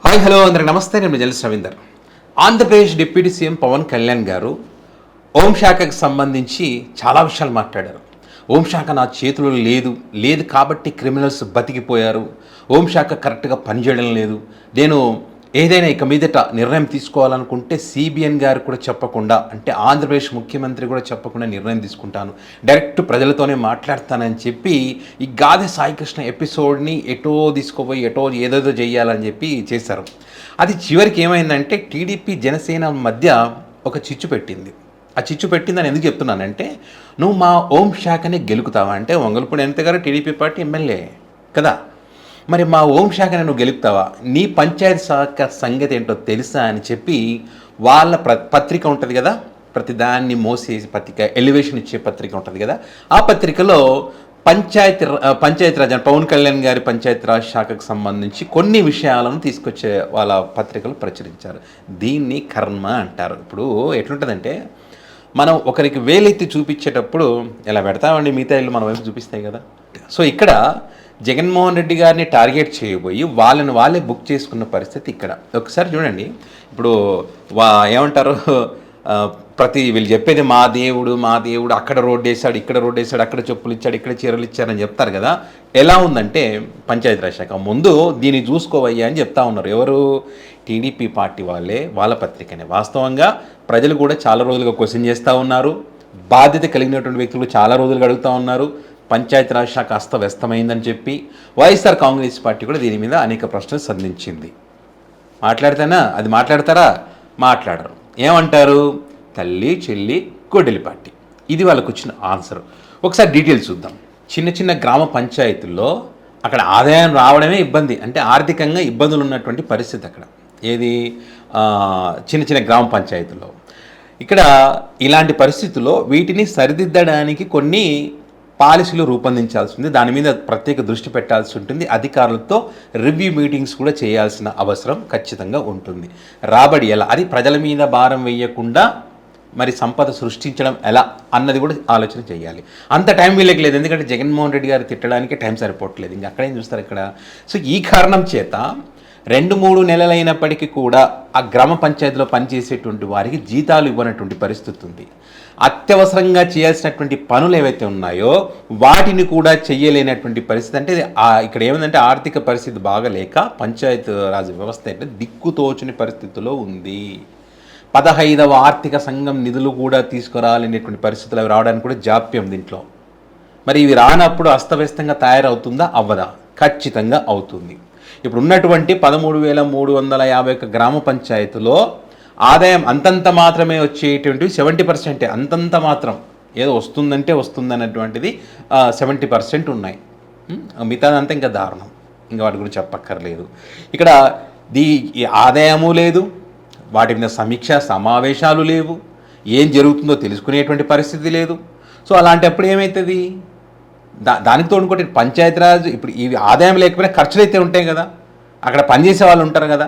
Hi hello అందరికి నమస్తే. నేను journalist Ravinder. Andhra Pradesh deputy CM Pawan Kalyan గారు హోంశాఖకు సంబంధించి చాలా విషయాలు మాట్లాడారు. హోంశాఖ నా చేతిలో లేదు కాబట్టి క్రిమినల్స్ బతికిపోయారు, హోంశాఖ కరెక్ట్గా పనిచేయడం లేదు, నేను ఏదైనా ఇక మీదట నిర్ణయం తీసుకోవాలనుకుంటే సిబిఎన్ గారు కూడా చెప్పకుండా, అంటే ఆంధ్రప్రదేశ్ ముఖ్యమంత్రి కూడా చెప్పకుండా నిర్ణయం తీసుకుంటాను, డైరెక్ట్ ప్రజలతోనే మాట్లాడతానని చెప్పి ఈ గాదె సాయికృష్ణ ఎపిసోడ్ని ఎటో తీసుకుపోయి ఏదేదో చేయాలని చెప్పి చేశారు. అది చివరికి ఏమైందంటే టీడీపీ జనసేన మధ్య ఒక చిచ్చు పెట్టింది. ఆ చిచ్చు పెట్టిందని ఎందుకు చెప్తున్నానంటే, నువ్వు మా హోంశాఖని గెలుకుతావా అంటే, వంగలపూడి అనిత గారు టీడీపీ పార్టీ ఎమ్మెల్యే కదా, మరి మా హోంశాఖని నువ్వు గెలుపుతావా, నీ పంచాయతీ శాఖ సంగతి ఏంటో తెలుసా అని చెప్పి వాళ్ళ పత్రిక ఉంటుంది కదా, ప్రతిదాన్ని మోసేసి పత్రిక, ఎలివేషన్ ఇచ్చే పత్రిక ఉంటుంది కదా, ఆ పత్రికలో పంచాయతీరాజ్ పవన్ కళ్యాణ్ గారి పంచాయతీరాజ్ శాఖకు సంబంధించి కొన్ని విషయాలను తీసుకొచ్చే వాళ్ళ పత్రికలు ప్రచురించారు. దీన్ని కర్మ అంటారు. ఇప్పుడు ఎట్లుంటుందంటే, మనం ఒకరికి వేలెత్తి చూపించేటప్పుడు ఎలా పెడతామండి, మిగతా ఇల్లు మన వైపు చూపిస్తాయి కదా. సో ఇక్కడ జగన్మోహన్ రెడ్డి గారిని టార్గెట్ చేయబోయి వాళ్ళే బుక్ చేసుకున్న పరిస్థితి ఇక్కడ. ఒకసారి చూడండి, ఇప్పుడు ఏమంటారు, వీళ్ళు చెప్పేది మా దేవుడు అక్కడ రోడ్డు వేసాడు, ఇక్కడ రోడ్డు వేసాడు, అక్కడ చెప్పులు ఇచ్చాడు, ఇక్కడ చీరలు ఇచ్చారని చెప్తారు కదా. ఎలా ఉందంటే పంచాయతీరాజ్ శాఖ ముందు దీన్ని చూసుకోవయ్యా అని చెప్తా ఉన్నారు. ఎవరు? టీడీపీ పార్టీ వాళ్ళ పత్రికనే. వాస్తవంగా ప్రజలు కూడా చాలా రోజులుగా క్వశ్చన్ చేస్తూ ఉన్నారు, బాధ్యత కలిగినటువంటి వ్యక్తులు చాలా రోజులుగా అడుగుతూ ఉన్నారు. పంచాయతీరాజ్ శాఖ అస్తవ్యస్తమైందని చెప్పి వైఎస్ఆర్ కాంగ్రెస్ పార్టీ కూడా దీని మీద అనేక ప్రశ్నలు సంధించింది. మాట్లాడతారా? మాట్లాడరు. ఏమంటారు? తల్లి చెల్లి గొడ్డలి పార్టీ. ఇది వాళ్ళకు వచ్చిన ఆన్సర్. ఒకసారి డీటెయిల్స్ చూద్దాం. చిన్న గ్రామ పంచాయతీల్లో అక్కడ ఆదాయం రావడమే ఇబ్బంది, అంటే ఆర్థికంగా ఇబ్బందులు ఉన్నటువంటి పరిస్థితి అక్కడ. ఏది? చిన్న గ్రామ పంచాయతీల్లో. ఇక్కడ ఇలాంటి పరిస్థితుల్లో వీటిని సరిదిద్దడానికి కొన్ని పాలసీలు రూపొందించాల్సి ఉంది, దాని మీద ప్రత్యేక దృష్టి పెట్టాల్సి ఉంటుంది, అధికారులతో రివ్యూ మీటింగ్స్ కూడా చేయాల్సిన అవసరం ఖచ్చితంగా ఉంటుంది. రాబడి ఎలా, అది ప్రజల మీద భారం వేయకుండా మరి సంపద సృష్టించడం ఎలా అన్నది కూడా ఆలోచన చేయాలి. అంత టైం వీళ్ళకి లేదు, ఎందుకంటే జగన్మోహన్ రెడ్డి గారు తిట్టడానికి టైం సరిపోవట్లేదు. ఇంకా అక్కడేం చూస్తారు ఇక్కడ. సో ఈ కారణం చేత 2-3 నెలలైనప్పటికీ కూడా ఆ గ్రామ పంచాయతీలో పనిచేసేటువంటి వారికి జీతాలు ఇవ్వనటువంటి పరిస్థితి ఉంది. అత్యవసరంగా చేయాల్సినటువంటి పనులు ఏవైతే ఉన్నాయో వాటిని కూడా చెయ్యలేనటువంటి పరిస్థితి. అంటే ఇక్కడ ఏమైందంటే ఆర్థిక పరిస్థితి బాగలేక పంచాయతీ రాజ్ వ్యవస్థ అంటే దిక్కుతోచని పరిస్థితిలో ఉంది. 15వ ఆర్థిక సంఘం నిధులు కూడా తీసుకురాలేనటువంటి పరిస్థితులు అవి రావడానికి కూడా జాప్యం దీంట్లో. మరి ఇవి రానప్పుడు అస్తవ్యస్తంగా తయారవుతుందా? అవ్వదా? ఖచ్చితంగా అవుతుంది. ఇప్పుడు ఉన్నటువంటి 13,351 గ్రామ పంచాయతీలో ఆదాయం అంతంత మాత్రమే వచ్చేటువంటివి 70%. అంతంత మాత్రం ఏదో వస్తుందన్నటువంటిది 70% ఉన్నాయి. మిగతాదంతా ఇంకా దారుణం, ఇంకా వాటి గురించి చెప్పక్కర్లేదు. ఇక్కడ ఆదాయము లేదు, వాటి మీద సమీక్ష సమావేశాలు లేవు, ఏం జరుగుతుందో తెలుసుకునేటువంటి పరిస్థితి లేదు. సో అలాంటప్పుడు ఏమవుతుంది? దానికి తోడుకోటి పంచాయతీరాజ్ ఇప్పుడు ఇవి ఆదాయం లేకపోయినా ఖర్చులు అయితే ఉంటాయి కదా, అక్కడ పనిచేసే వాళ్ళు ఉంటారు కదా.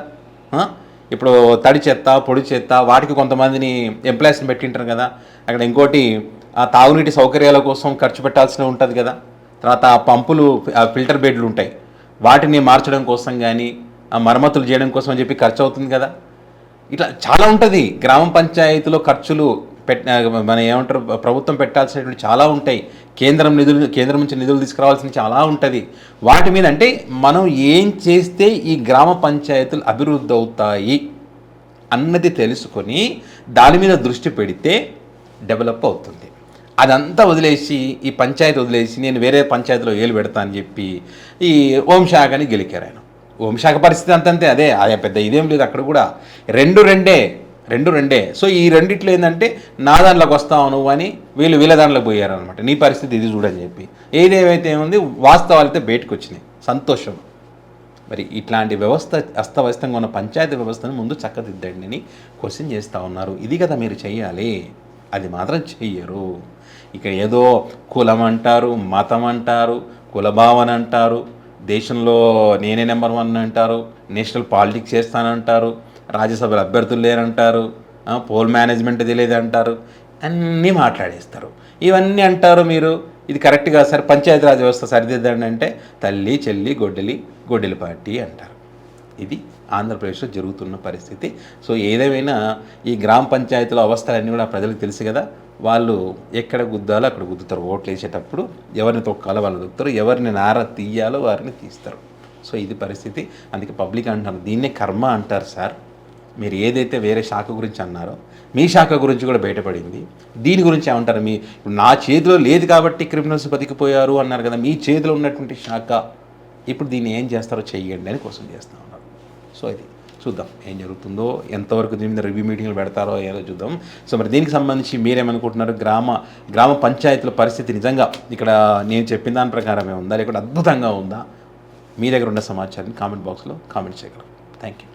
ఇప్పుడు తడి చెత్త పొడి చెత్త వాటికి కొంతమందిని ఎంప్లాయీస్ని పెట్టింటారు కదా. అక్కడ ఇంకోటి తాగునీటి సౌకర్యాల కోసం ఖర్చు పెట్టాల్సి ఉంటుంది కదా. తర్వాత పంపులు, ఫిల్టర్ బెడ్లు ఉంటాయి, వాటిని మార్చడం కోసం కానీ మరమ్మతులు చేయడం కోసం అని చెప్పి ఖర్చు అవుతుంది కదా. ఇట్లా చాలా ఉంటుంది గ్రామ పంచాయతీలో ఖర్చులు. మన ఏమంటారు, ప్రభుత్వం పెట్టాల్సినటువంటి చాలా ఉంటాయి, కేంద్రం నుంచి నిధులు తీసుకురావాల్సిన చాలా ఉంటుంది. వాటి మీద అంటే మనం ఏం చేస్తే ఈ గ్రామ పంచాయతీలు అభివృద్ధి అవుతాయి అన్నది తెలుసుకొని దాని మీద దృష్టి పెడితే డెవలప్ అవుతుంది. అదంతా వదిలేసి ఈ పంచాయతీ వదిలేసి నేను వేరే పంచాయతీలో ఏలు పెడతా అని చెప్పి ఈ హోంశాఖని గెలికారు ఆయన. హోంశాఖ పరిస్థితి అంతంతే, అదే పెద్ద ఇదేం లేదు అక్కడ కూడా. రెండే. సో ఈ రెండిట్లో ఏంటంటే నా దాంట్లోకి వస్తావు నువ్వు అని వీళ్ళ దాంట్లోకి పోయారనమాట. నీ పరిస్థితి ఇది చూడని చెప్పి ఏదేమైతే ఏముంది వాస్తవాలైతే బయటకు వచ్చినాయి. సంతోషం. మరి ఇట్లాంటి వ్యవస్థ అస్తవ్యస్తంగా ఉన్న పంచాయతీ వ్యవస్థను ముందు చక్కదిద్దండి అని క్వశ్చన్ చేస్తూ ఉన్నారు. ఇది కదా మీరు చెయ్యాలి, అది మాత్రం చెయ్యరు. ఇక ఏదో కులం అంటారు, మతం అంటారు, కులభావన అంటారు, దేశంలో నేనే నెంబర్ 1 అంటారు, నేషనల్ పాలిటిక్స్ చేస్తానంటారు, రాజ్యసభలో అభ్యర్థులు లేరంటారు, పోల్ మేనేజ్మెంట్ తెలియదంటారు, అన్నీ మాట్లాడేస్తారు. ఇవన్నీ అంటారు మీరు, ఇది కరెక్ట్గా సార్ పంచాయతీరాజ్ వ్యవస్థ సరిదిద్దండి అంటే తల్లి చెల్లి గొడ్డలి పార్టీ అంటారు. ఇది ఆంధ్రప్రదేశ్లో జరుగుతున్న పరిస్థితి. సో ఏదేమైనా ఈ గ్రామ పంచాయతీల అవస్థలన్నీ కూడా ప్రజలకు తెలుసు కదా, వాళ్ళు ఎక్కడ గుద్దాలో అక్కడ గుద్దుతారు. ఓట్లు వేసేటప్పుడు ఎవరిని తొక్కాలో వాళ్ళు తొక్కుతారు, ఎవరిని నార తీయాలో వారిని తీస్తారు. సో ఇది పరిస్థితి. అందుకే పబ్లిక్ అంటారు, దీన్నే కర్మ అంటారు సార్. మీరు ఏదైతే వేరే శాఖ గురించి అన్నారో మీ శాఖ గురించి కూడా బయటపడింది. దీని గురించి ఏమంటారు? నా చేతిలో లేదు కాబట్టి క్రిమినల్స్ బతికిపోయారు అన్నారు కదా, మీ చేతిలో ఉన్నటువంటి శాఖ ఇప్పుడు దీన్ని ఏం చేస్తారో చెయ్యండి అని కోసం చేస్తూ ఉన్నారు. సో ఇది చూద్దాం ఏం జరుగుతుందో, ఎంతవరకు దీని మీద రివ్యూ మీటింగ్లు పెడతారో ఏదో చూద్దాం. సో మరి దీనికి సంబంధించి మీరేమనుకుంటున్నారు? గ్రామ పంచాయతీల పరిస్థితి నిజంగా ఇక్కడ నేను చెప్పిన దాని ప్రకారమే ఉందా, లేకుంటే అద్భుతంగా ఉందా? మీ దగ్గర ఉన్న సమాచారాన్ని కామెంట్ బాక్స్లో కామెంట్ చేయగలరు. Thank you.